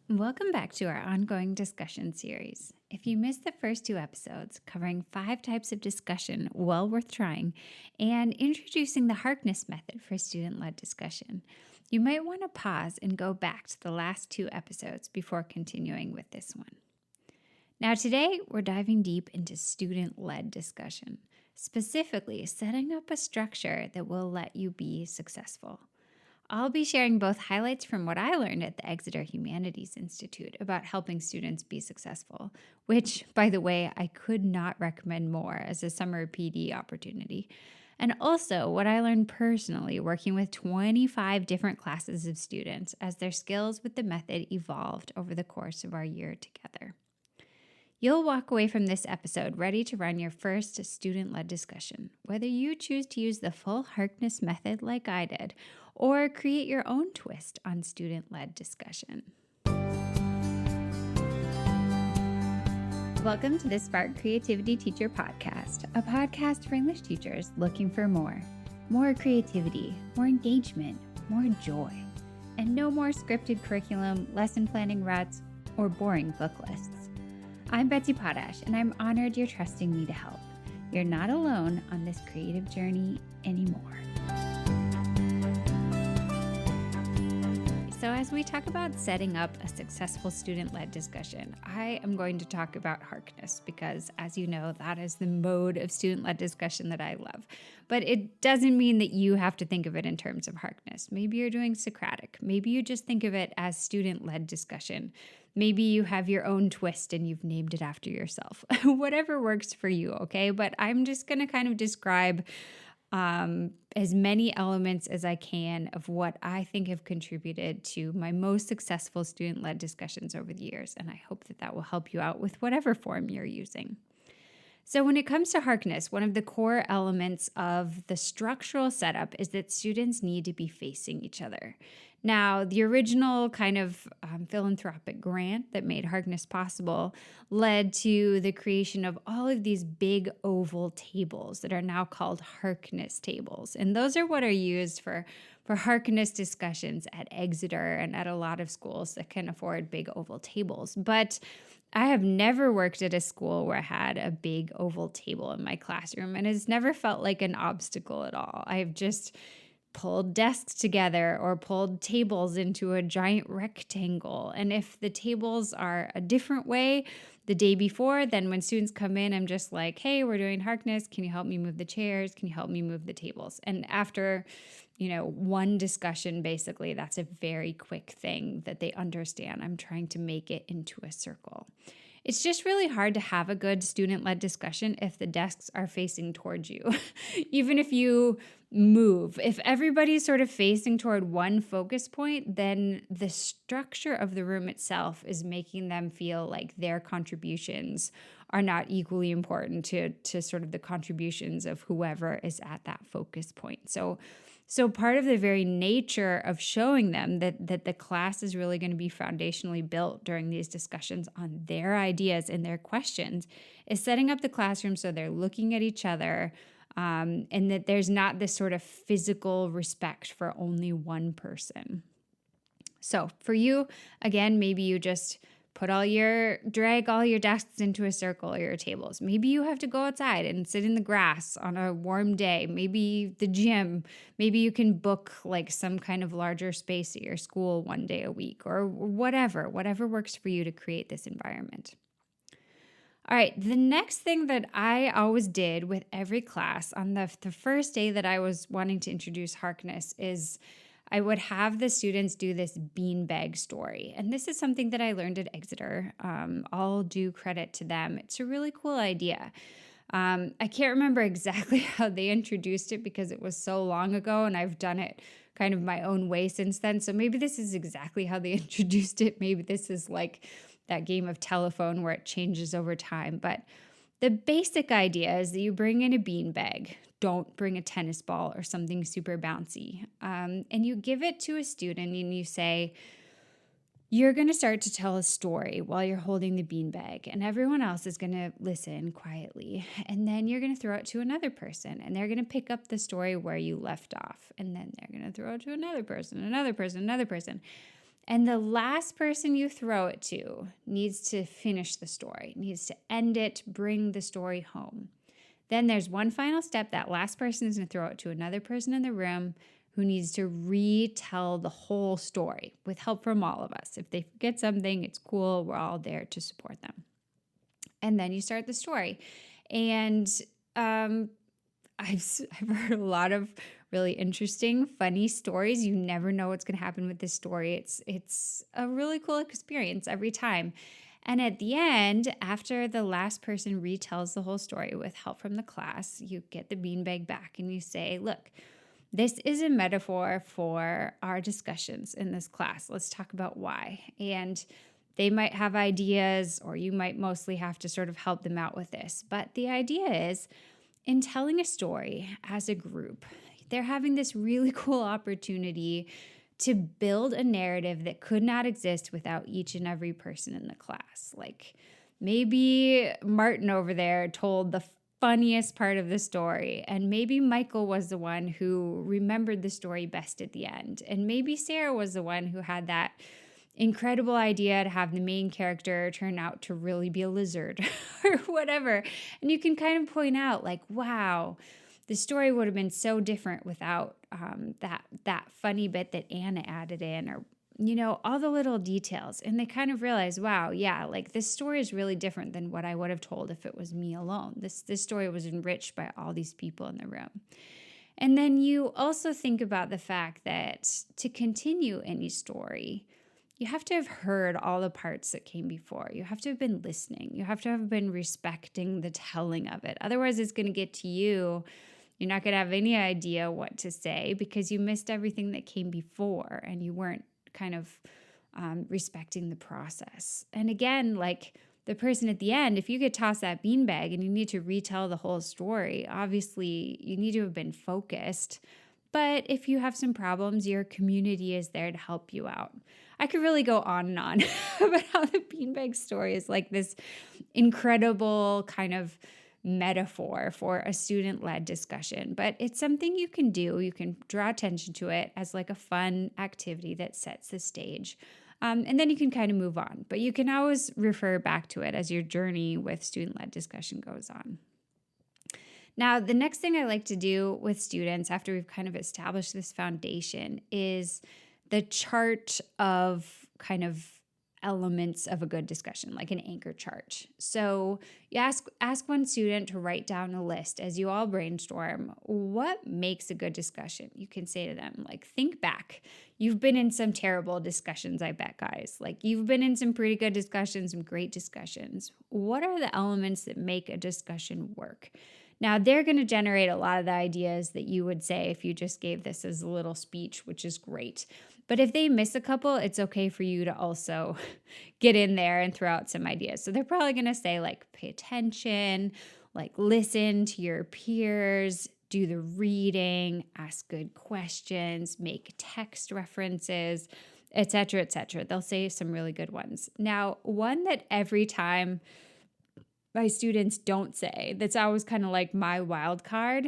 Welcome back to our ongoing discussion series. If you missed the first two episodes covering 5 types of discussion well worth trying and introducing the Harkness method for student-led discussion, you might want to pause and go back to the last 2 episodes before continuing with this one. Now today, we're diving deep into student-led discussion, specifically setting up a structure that will let you be successful. I'll be sharing both highlights from what I learned at the Exeter Humanities Institute about helping students be successful, which, by the way, I could not recommend more as a summer PD opportunity, and also what I learned personally working with 25 different classes of students as their skills with the method evolved over the course of our year together. You'll walk away from this episode ready to run your first student-led discussion, whether you choose to use the full Harkness method like I did, or create your own twist on student-led discussion. Welcome to the Spark Creativity Teacher Podcast, a podcast for English teachers looking for more creativity, more engagement, more joy, and no more scripted curriculum, lesson planning ruts, or boring book lists. I'm Betsy Potash, and I'm honored you're trusting me to help. You're not alone on this creative journey anymore. So as we talk about setting up a successful student-led discussion, I am going to talk about Harkness because, as you know, that is the mode of student-led discussion that I love. But it doesn't mean that you have to think of it in terms of Harkness. Maybe you're doing Socratic. Maybe you just think of it as student-led discussion. Maybe you have your own twist and you've named it after yourself. Whatever works for you, okay? But I'm just going to kind of describe as many elements as I can of what I think have contributed to my most successful student-led discussions over the years, and I hope that will help you out with whatever form you're using. So when it comes to Harkness, one of the core elements of the structural setup is that students need to be facing each other. Now, the original kind of philanthropic grant that made Harkness possible led to the creation of all of these big oval tables that are now called Harkness tables. And those are what are used for Harkness discussions at Exeter and at a lot of schools that can afford big oval tables. But I have never worked at a school where I had a big oval table in my classroom, and it's never felt like an obstacle at all. I've just pulled desks together or pulled tables into a giant rectangle. And if the tables are a different way the day before, then when students come in, I'm just like, hey, we're doing Harkness. Can you help me move the chairs? Can you help me move the tables? And after, one discussion, basically, that's a very quick thing that they understand. I'm trying to make it into a circle. It's just really hard to have a good student-led discussion if the desks are facing towards you. Even if you move, if everybody's sort of facing toward one focus point, then the structure of the room itself is making them feel like their contributions are not equally important to sort of the contributions of whoever is at that focus point. So part of the very nature of showing them that the class is really going to be foundationally built during these discussions on their ideas and their questions is setting up the classroom so they're looking at each other, and that there's not this sort of physical respect for only one person. So for you, again, maybe you just drag all your desks into a circle or your tables. Maybe you have to go outside and sit in the grass on a warm day. Maybe the gym. Maybe you can book like some kind of larger space at your school one day a week or whatever works for you to create this environment. All right, the next thing that I always did with every class on the first day that I was wanting to introduce Harkness is I would have the students do this beanbag story. And this is something that I learned at Exeter. All due credit to them. It's a really cool idea. I can't remember exactly how they introduced it because it was so long ago and I've done it kind of my own way since then. So maybe this is exactly how they introduced it. Maybe this is like that game of telephone where it changes over time. But the basic idea is that you bring in a beanbag. Don't bring a tennis ball or something super bouncy. And you give it to a student and you say, you're going to start to tell a story while you're holding the beanbag, and everyone else is going to listen quietly. And then you're going to throw it to another person, and they're going to pick up the story where you left off. And then they're going to throw it to another person, another person, another person. And the last person you throw it to needs to finish the story, needs to end it, bring the story home. Then there's one final step. That last person is going to throw it to another person in the room who needs to retell the whole story with help from all of us. If they forget something, it's cool. We're all there to support them. And then you start the story. And I've heard a lot of really interesting, funny stories. You never know what's going to happen with this story. It's a really cool experience every time. And at the end, after the last person retells the whole story with help from the class, you get the beanbag back and you say, look, this is a metaphor for our discussions in this class. Let's talk about why. And they might have ideas, or you might mostly have to sort of help them out with this. But the idea is, in telling a story as a group, they're having this really cool opportunity to build a narrative that could not exist without each and every person in the class. Like maybe Martin over there told the funniest part of the story, and maybe Michael was the one who remembered the story best at the end, and maybe Sarah was the one who had that incredible idea to have the main character turn out to really be a lizard or whatever. And you can kind of point out like, wow, the story would have been so different without that funny bit that Anna added in, or, all the little details. And they kind of realize, wow, yeah, like this story is really different than what I would have told if it was me alone. This story was enriched by all these people in the room. And then you also think about the fact that to continue any story, you have to have heard all the parts that came before. You have to have been listening. You have to have been respecting the telling of it. Otherwise, it's going to get to you. You're not going to have any idea what to say because you missed everything that came before and you weren't kind of respecting the process. And again, like the person at the end, if you get tossed that beanbag and you need to retell the whole story, obviously you need to have been focused. But if you have some problems, your community is there to help you out. I could really go on and on about how the beanbag story is like this incredible kind of metaphor for a student-led discussion, but it's something you can do. You can draw attention to it as like a fun activity that sets the stage. And then you can kind of move on, but you can always refer back to it as your journey with student-led discussion goes on. Now, the next thing I like to do with students after we've kind of established this foundation is the chart of kind of elements of a good discussion, like an anchor chart. So you ask one student to write down a list as you all brainstorm, what makes a good discussion? You can say to them, like, think back. You've been in some terrible discussions, I bet, guys. Like, you've been in some pretty good discussions, some great discussions. What are the elements that make a discussion work? Now, they're going to generate a lot of the ideas that you would say if you just gave this as a little speech, which is great. But if they miss a couple, it's okay for you to also get in there and throw out some ideas. So they're probably going to say, like, pay attention, like, listen to your peers, do the reading, ask good questions, make text references, etc., etc. They'll say some really good ones. Now, one that every time my students don't say, that's always kind of like my wild card,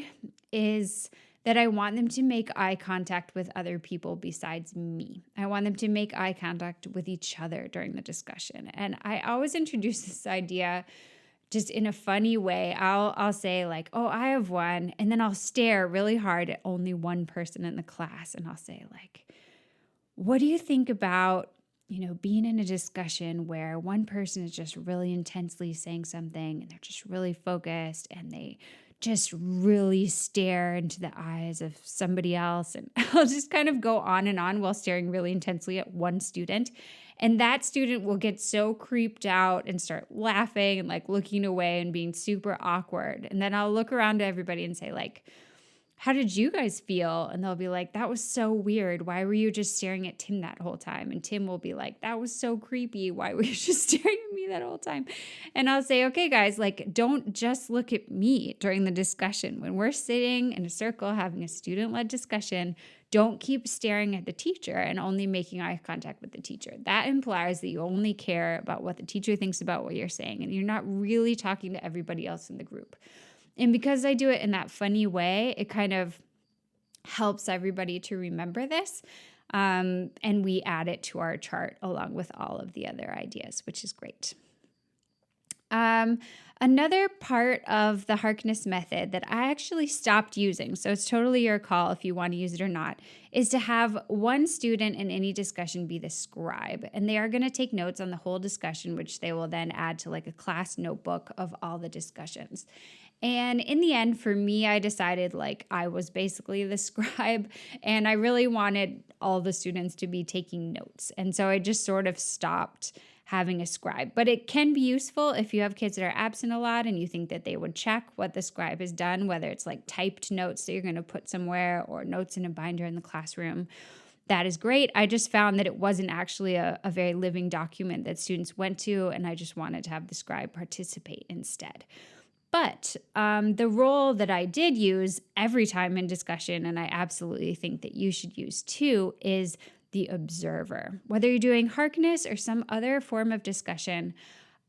is that I want them to make eye contact with other people besides me. I want them to make eye contact with each other during the discussion. And I always introduce this idea just in a funny way. I'll say like, oh, I have one. And then I'll stare really hard at only one person in the class. And I'll say like, what do you think about being in a discussion where one person is just really intensely saying something and they're just really focused and they just really stare into the eyes of somebody else. And I'll just kind of go on and on while staring really intensely at one student. And that student will get so creeped out and start laughing and like looking away and being super awkward. And then I'll look around to everybody and say like, how did you guys feel? And they'll be like, that was so weird. Why were you just staring at Tim that whole time? And Tim will be like, that was so creepy. Why were you just staring at me that whole time? And I'll say, okay, guys, like, don't just look at me during the discussion. When we're sitting in a circle having a student-led discussion, don't keep staring at the teacher and only making eye contact with the teacher. That implies that you only care about what the teacher thinks about what you're saying, and you're not really talking to everybody else in the group. And because I do it in that funny way, it kind of helps everybody to remember this. And we add it to our chart along with all of the other ideas, which is great. Another part of the Harkness method that I actually stopped using, so it's totally your call if you want to use it or not, is to have one student in any discussion be the scribe. And they are going to take notes on the whole discussion, which they will then add to like a class notebook of all the discussions. And in the end, for me, I decided like I was basically the scribe and I really wanted all the students to be taking notes. And so I just sort of stopped having a scribe. But it can be useful if you have kids that are absent a lot and you think that they would check what the scribe has done, whether it's like typed notes that you're going to put somewhere or notes in a binder in the classroom. That is great. I just found that it wasn't actually a very living document that students went to, and I just wanted to have the scribe participate instead. But the role that I did use every time in discussion, and I absolutely think that you should use too, is the observer. Whether you're doing Harkness or some other form of discussion,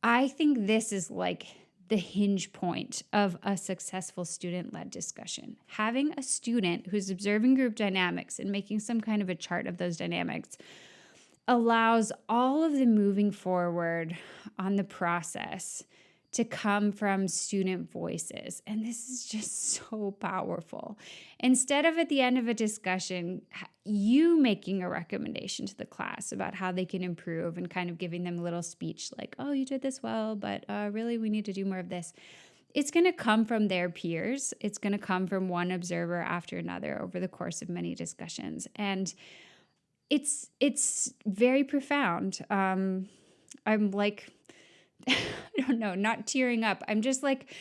I think this is like the hinge point of a successful student-led discussion. Having a student who's observing group dynamics and making some kind of a chart of those dynamics allows all of the moving forward on the process to come from student voices. And this is just so powerful. Instead of at the end of a discussion, you making a recommendation to the class about how they can improve and kind of giving them a little speech like, oh, you did this well, but really we need to do more of this. It's going to come from their peers. It's going to come from one observer after another over the course of many discussions. And it's very profound. I'm like, I don't know, not tearing up. I'm just like,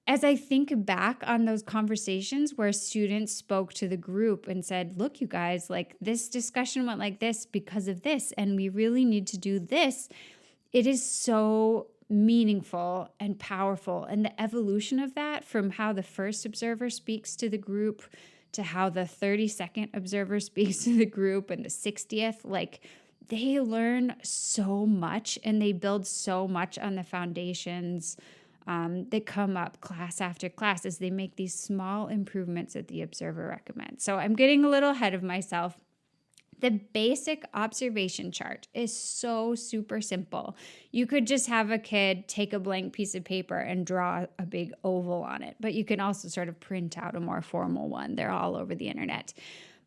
as I think back on those conversations where students spoke to the group and said, look, you guys, like this discussion went like this because of this, and we really need to do this. It is so meaningful and powerful. And the evolution of that from how the first observer speaks to the group to how the 32nd observer speaks to the group and the 60th, like they learn so much and they build so much on the foundations that come up class after class as they make these small improvements that the observer recommends. So I'm getting a little ahead of myself. The basic observation chart is so super simple. You could just have a kid take a blank piece of paper and draw a big oval on it, but you can also sort of print out a more formal one. They're all over the internet.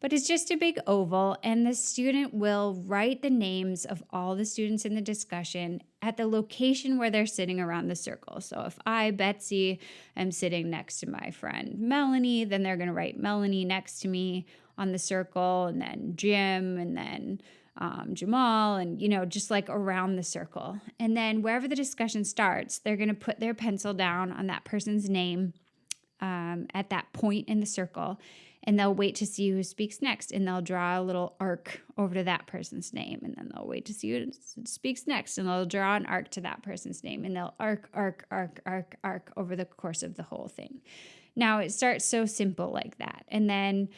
But it's just a big oval, and the student will write the names of all the students in the discussion at the location where they're sitting around the circle. So if I, Betsy, am sitting next to my friend Melanie, then they're going to write Melanie next to me on the circle, and then Jim, and then Jamal, and, just like around the circle. And then wherever the discussion starts, they're going to put their pencil down on that person's name at that point in the circle. And they'll wait to see who speaks next, and they'll draw a little arc over to that person's name, and then they'll wait to see who speaks next, and they'll draw an arc to that person's name, and they'll arc over the course of the whole thing. Now, it starts so simple like that, and then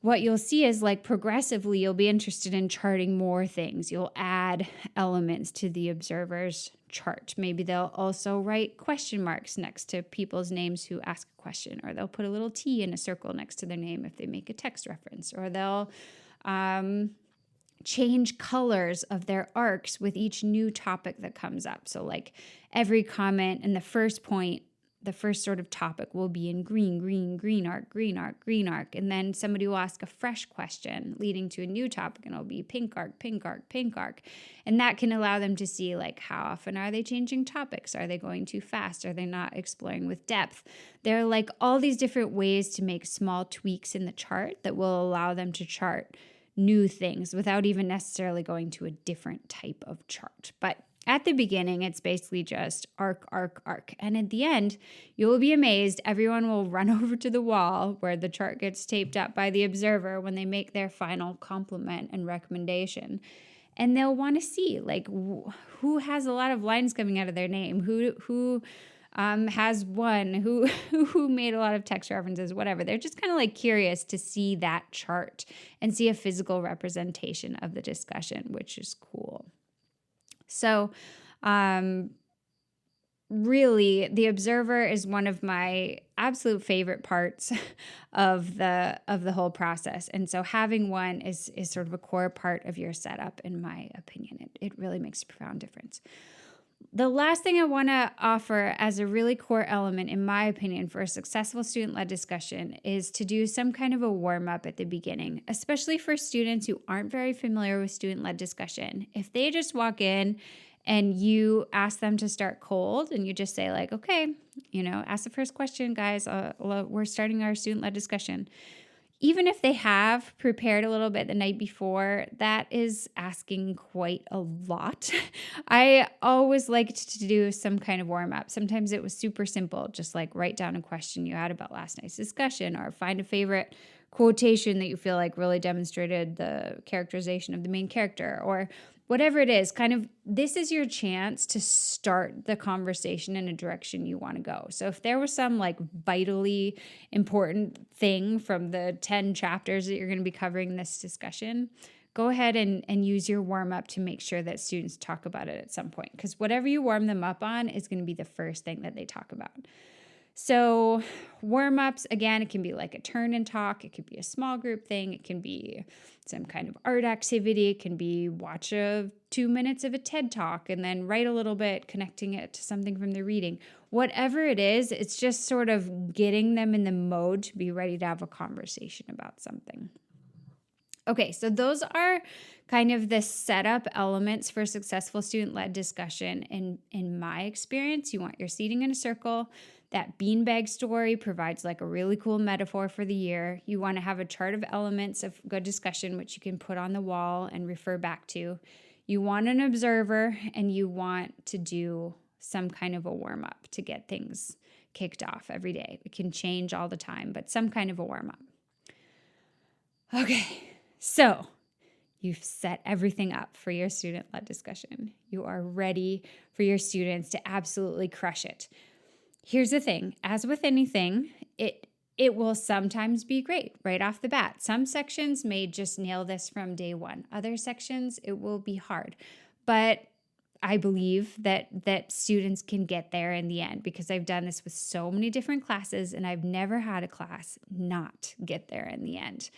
what you'll see is like progressively you'll be interested in charting more things. You'll add elements to the observer's chart. Maybe they'll also write question marks next to people's names who ask a question, or they'll put a little T in a circle next to their name if they make a text reference, or they'll change colors of their arcs with each new topic that comes up. So like every comment in the first point, the first sort of topic will be in green arc. And then somebody will ask a fresh question leading to a new topic, and it'll be pink arc. And that can allow them to see like how often are they changing topics? Are they going too fast? Are they not exploring with depth? There are like all these different ways to make small tweaks in the chart that will allow them to chart new things without even necessarily going to a different type of chart. But at the beginning, it's basically just arc. And at the end, you'll be amazed. Everyone will run over to the wall where the chart gets taped up by the observer when they make their final compliment and recommendation. And they'll want to see, like, who has a lot of lines coming out of their name, who has one, who made a lot of text references, whatever. They're just kind of like curious to see that chart and see a physical representation of the discussion, which is cool. So really, the observer is one of my absolute favorite parts of the whole process. And so having one is sort of a core part of your setup, in my opinion. It really makes a profound difference. The last thing I want to offer as a really core element, in my opinion, for a successful student-led discussion is to do some kind of a warm-up at the beginning, especially for students who aren't very familiar with student-led discussion. If they just walk in and you ask them to start cold and you just say like, okay, ask the first question, guys, we're starting our student-led discussion. Even if they have prepared a little bit the night before, that is asking quite a lot. I always liked to do some kind of warm up. Sometimes it was super simple, just like write down a question you had about last night's discussion, or find a favorite quotation that you feel like really demonstrated the characterization of the main character, or whatever it is. Kind of, this is your chance to start the conversation in a direction you want to go. So if there was some like vitally important thing from the 10 chapters that you're going to be covering in this discussion, go ahead and use your warm up to make sure that students talk about it at some point, because whatever you warm them up on is going to be the first thing that they talk about. So warm-ups, again, it can be like a turn and talk. It could be a small group thing. It can be some kind of art activity. It can be watch 2 minutes of a TED Talk and then write a little bit, connecting it to something from the reading. Whatever it is, it's just sort of getting them in the mode to be ready to have a conversation about something. Okay, so those are kind of the setup elements for successful student-led discussion. In my experience, you want your seating in a circle. That beanbag story provides like a really cool metaphor for the year. You want to have a chart of elements of good discussion, which you can put on the wall and refer back to. You want an observer, and you want to do some kind of a warm-up to get things kicked off every day. It can change all the time, but some kind of a warm-up. Okay. So you've set everything up for your student-led discussion. You are ready for your students to absolutely crush it. Here's the thing. As with anything, it will sometimes be great right off the bat. Some sections may just nail this from day one. Other sections, it will be hard. But I believe that students can get there in the end, because I've done this with so many different classes, and I've never had a class not get there in the end.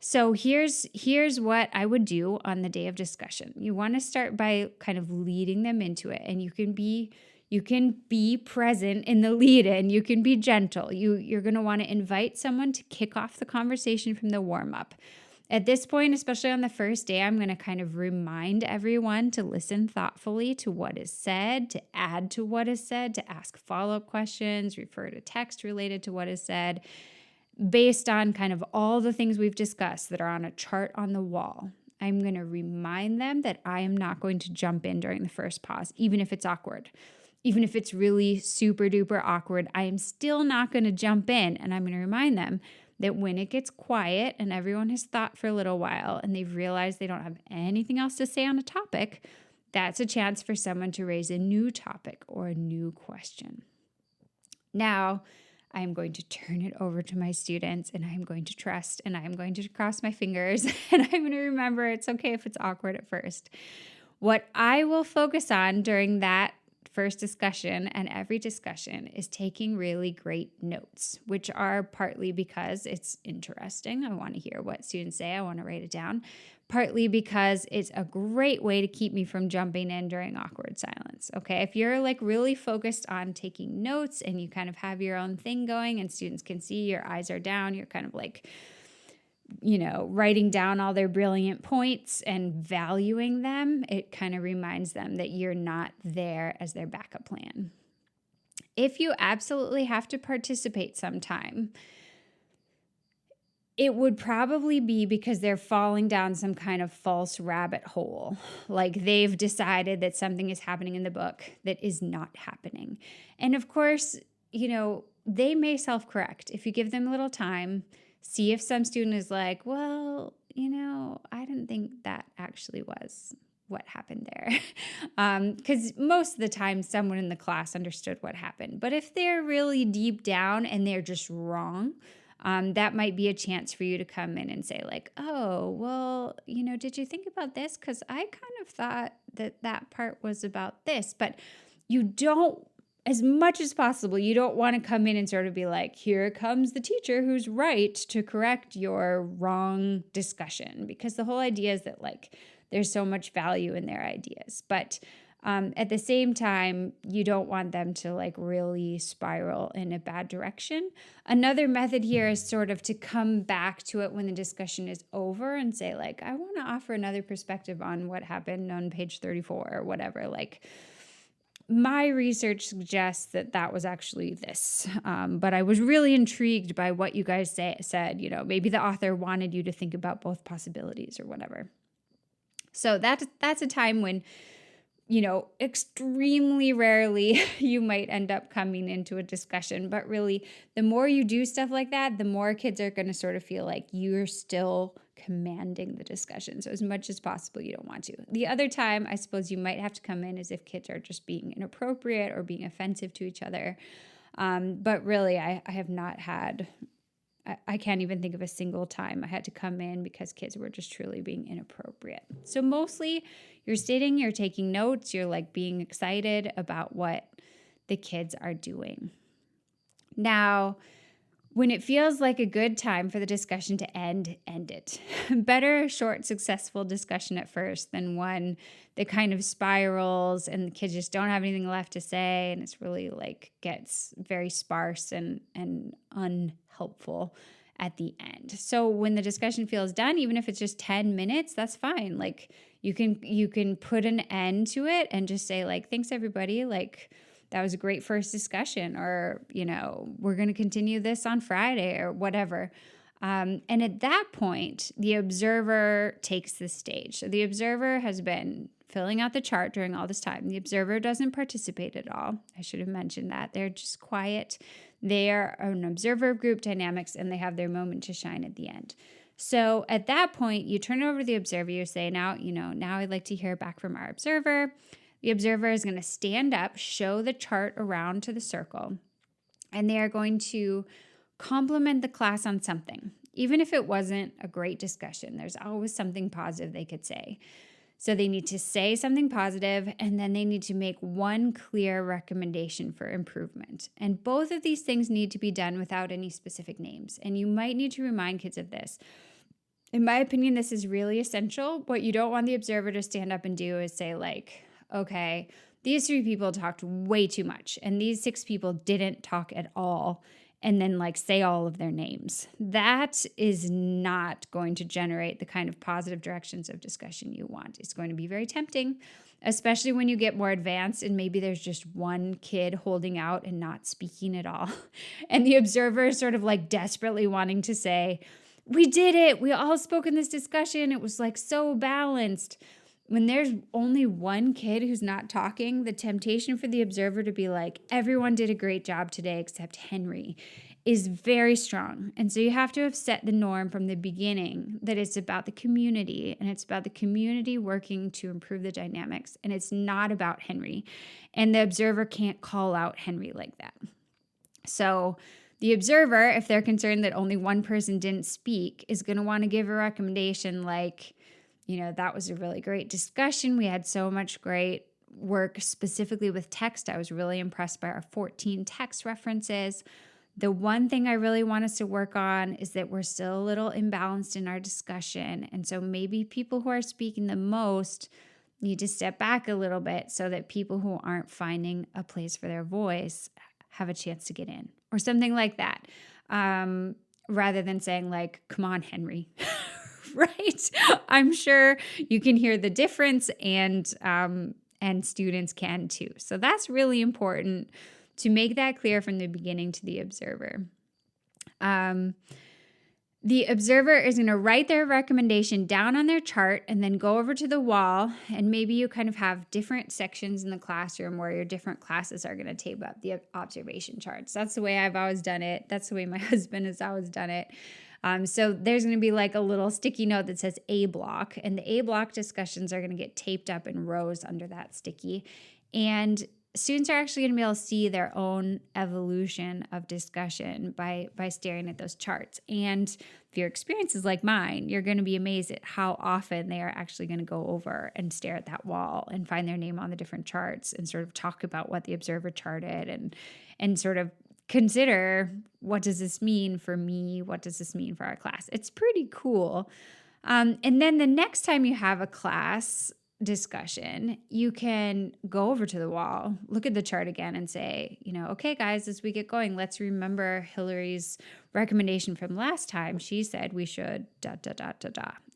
So here's what I would do on the day of discussion. You want to start by kind of leading them into it, and you can be present in the lead-in. You can be gentle. You're going to want to invite someone to kick off the conversation from the warm-up. At this point, especially on the first day, I'm going to kind of remind everyone to listen thoughtfully to what is said, to add to what is said, to ask follow-up questions, refer to text related to what is said, based on kind of all the things we've discussed that are on a chart on the wall. I'm going to remind them that I am not going to jump in during the first pause, even if it's awkward. Even if it's really super duper awkward, I am still not going to jump in. And I'm going to remind them that when it gets quiet and everyone has thought for a little while and they've realized they don't have anything else to say on a topic, that's a chance for someone to raise a new topic or a new question. Now, I am going to turn it over to my students, and I am going to trust, and I am going to cross my fingers, and I'm going to remember it's okay if it's awkward at first. What I will focus on during that first discussion and every discussion is taking really great notes, which are partly because it's interesting. I want to hear what students say. I want to write it down. Partly because it's a great way to keep me from jumping in during awkward silence. Okay, if you're like really focused on taking notes and you kind of have your own thing going and students can see your eyes are down, you're kind of like, writing down all their brilliant points and valuing them, it kind of reminds them that you're not there as their backup plan. If you absolutely have to participate sometime, it would probably be because they're falling down some kind of false rabbit hole. Like they've decided that something is happening in the book that is not happening. And of course, they may self-correct. If you give them a little time, see if some student is like, well, I didn't think that actually was what happened there. Because most of the time, someone in the class understood what happened. But if they're really deep down and they're just wrong, that might be a chance for you to come in and say like, oh, well, did you think about this? Because I kind of thought that part was about this. But you don't as much as possible, you don't want to come in and sort of be like, here comes the teacher who's right to correct your wrong discussion, because the whole idea is that like there's so much value in their ideas. But at the same time, you don't want them to like really spiral in a bad direction. Another method here is sort of to come back to it when the discussion is over and say like, I want to offer another perspective on what happened on page 34 or whatever. Like, my research suggests that that was actually this, but I was really intrigued by what you guys said. Maybe the author wanted you to think about both possibilities or whatever. So that's a time when, extremely rarely you might end up coming into a discussion. But really, the more you do stuff like that, the more kids are going to sort of feel like you're still commanding the discussion. So as much as possible, you don't want to. The other time, I suppose you might have to come in as if kids are just being inappropriate or being offensive to each other. But really, I have not had... I can't even think of a single time I had to come in because kids were just truly being inappropriate. So mostly you're sitting, you're taking notes, you're like being excited about what the kids are doing. Now, when it feels like a good time for the discussion to end it. Better a short, successful discussion at first than one that kind of spirals and the kids just don't have anything left to say, and it's really like gets very sparse and unhelpful at the end. So when the discussion feels done, even if it's just 10 minutes, that's fine. Like you can put an end to it and just say like, thanks everybody. Like, that was a great first discussion, or, we're going to continue this on Friday or whatever. And at that point, the observer takes the stage. So the observer has been filling out the chart during all this time. The observer doesn't participate at all. I should have mentioned that. They're just quiet. They are an observer of group dynamics, and they have their moment to shine at the end. So at that point, you turn it over to the observer. You say, now I'd like to hear back from our observer. The observer is going to stand up, show the chart around to the circle, and they are going to compliment the class on something. Even if it wasn't a great discussion, there's always something positive they could say. So they need to say something positive, and then they need to make one clear recommendation for improvement. And both of these things need to be done without any specific names. And you might need to remind kids of this. In my opinion, this is really essential. What you don't want the observer to stand up and do is say like, okay, these 3 people talked way too much, and these 6 people didn't talk at all, and then like say all of their names. That is not going to generate the kind of positive directions of discussion you want. It's going to be very tempting, especially when you get more advanced and maybe there's just one kid holding out and not speaking at all. And the observer is sort of like desperately wanting to say, we did it. We all spoke in this discussion. It was like so balanced. When there's only one kid who's not talking, the temptation for the observer to be like, everyone did a great job today except Henry, is very strong. And so you have to have set the norm from the beginning that it's about the community, and it's about the community working to improve the dynamics, and it's not about Henry. And the observer can't call out Henry like that. So the observer, if they're concerned that only one person didn't speak, is going to want to give a recommendation like, that was a really great discussion. We had so much great work specifically with text. I was really impressed by our 14 text references. The one thing I really want us to work on is that we're still a little imbalanced in our discussion. And so maybe people who are speaking the most need to step back a little bit so that people who aren't finding a place for their voice have a chance to get in, or something like that. Rather than saying like, come on, Henry. Right? I'm sure you can hear the difference, and students can too. So that's really important to make that clear from the beginning to the observer. The observer is going to write their recommendation down on their chart and then go over to the wall, and maybe you kind of have different sections in the classroom where your different classes are going to tape up the observation charts. That's the way I've always done it. That's the way my husband has always done it. So there's going to be like a little sticky note that says A block, and the A block discussions are going to get taped up in rows under that sticky. And students are actually going to be able to see their own evolution of discussion by staring at those charts. And if your experience is like mine, you're going to be amazed at how often they are actually going to go over and stare at that wall and find their name on the different charts and sort of talk about what the observer charted and sort of consider, what does this mean for me? What does this mean for our class? It's pretty cool. And then the next time you have a class discussion, you can go over to the wall, look at the chart again and say, okay, guys, as we get going, let's remember Hillary's recommendation from last time. She said we should ...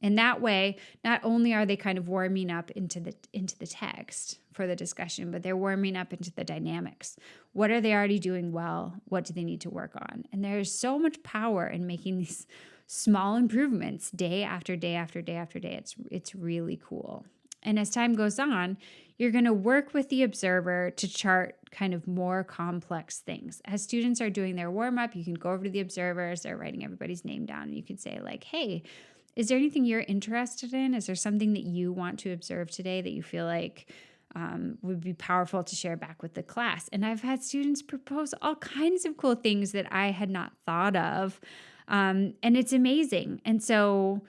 And that way, not only are they kind of warming up into the text for the discussion, but they're warming up into the dynamics. What are they already doing well? What do they need to work on? And there's so much power in making these small improvements day after day after day after day. It's really cool. And as time goes on, you're going to work with the observer to chart kind of more complex things. As students are doing their warm-up, you can go over to the observers, they're writing everybody's name down, and you can say like, hey, is there anything you're interested in? Is there something that you want to observe today that you feel like would be powerful to share back with the class? And I've had students propose all kinds of cool things that I had not thought of. And it's amazing. And so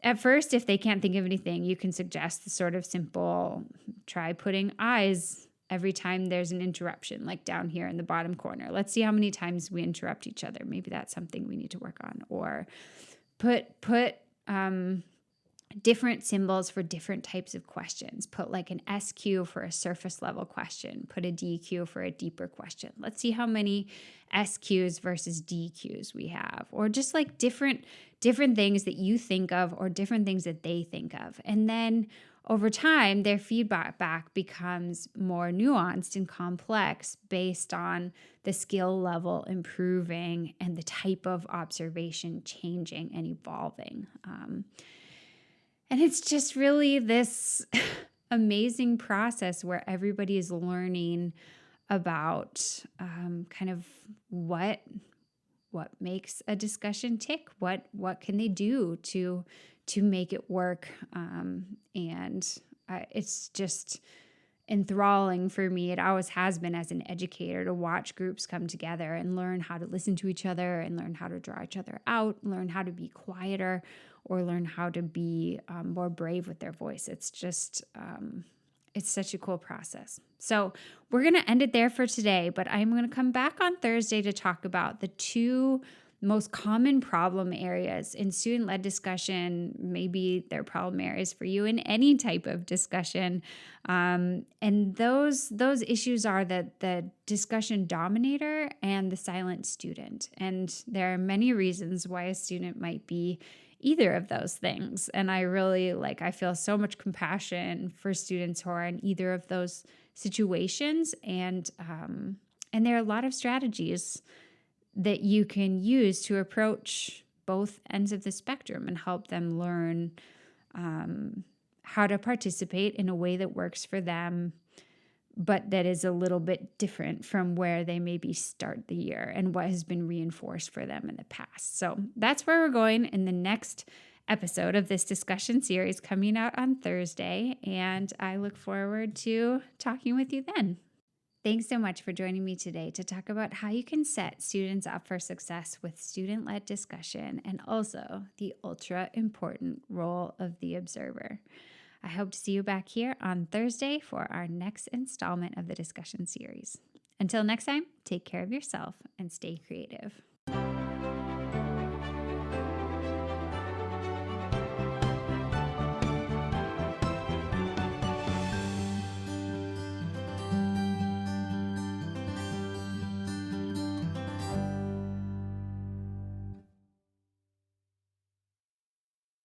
at first, if they can't think of anything, you can suggest the sort of simple, try putting eyes every time there's an interruption, like down here in the bottom corner. Let's see how many times we interrupt each other. Maybe that's something we need to work on. Or put different symbols for different types of questions. Put like an SQ for a surface level question. Put a DQ for a deeper question. Let's see how many SQs versus DQs we have. Or just like different things that you think of or different things that they think of. And then over time, their feedback back becomes more nuanced and complex based on the skill level improving and the type of observation changing and evolving. And it's just really this amazing process where everybody is learning about kind of what makes a discussion tick, what can they do to make it work, and it's just enthralling for me. It always has been as an educator to watch groups come together and learn how to listen to each other and learn how to draw each other out, learn how to be quieter, or learn how to be more brave with their voice. It's just, it's such a cool process. So we're going to end it there for today, but I'm going to come back on Thursday to talk about the two most common problem areas in student-led discussion. Maybe they're problem areas for you in any type of discussion. And those issues are the discussion dominator and the silent student. And there are many reasons why a student might be either of those things. And I feel so much compassion for students who are in either of those situations. And there are a lot of strategies that you can use to approach both ends of the spectrum and help them learn how to participate in a way that works for them, but that is a little bit different from where they maybe start the year and what has been reinforced for them in the past. So that's where we're going in the next episode of this discussion series coming out on Thursday, and I look forward to talking with you then. Thanks so much for joining me today to talk about how you can set students up for success with student-led discussion and also the ultra important role of the observer. I hope to see you back here on Thursday for our next installment of the discussion series. Until next time, take care of yourself and stay creative.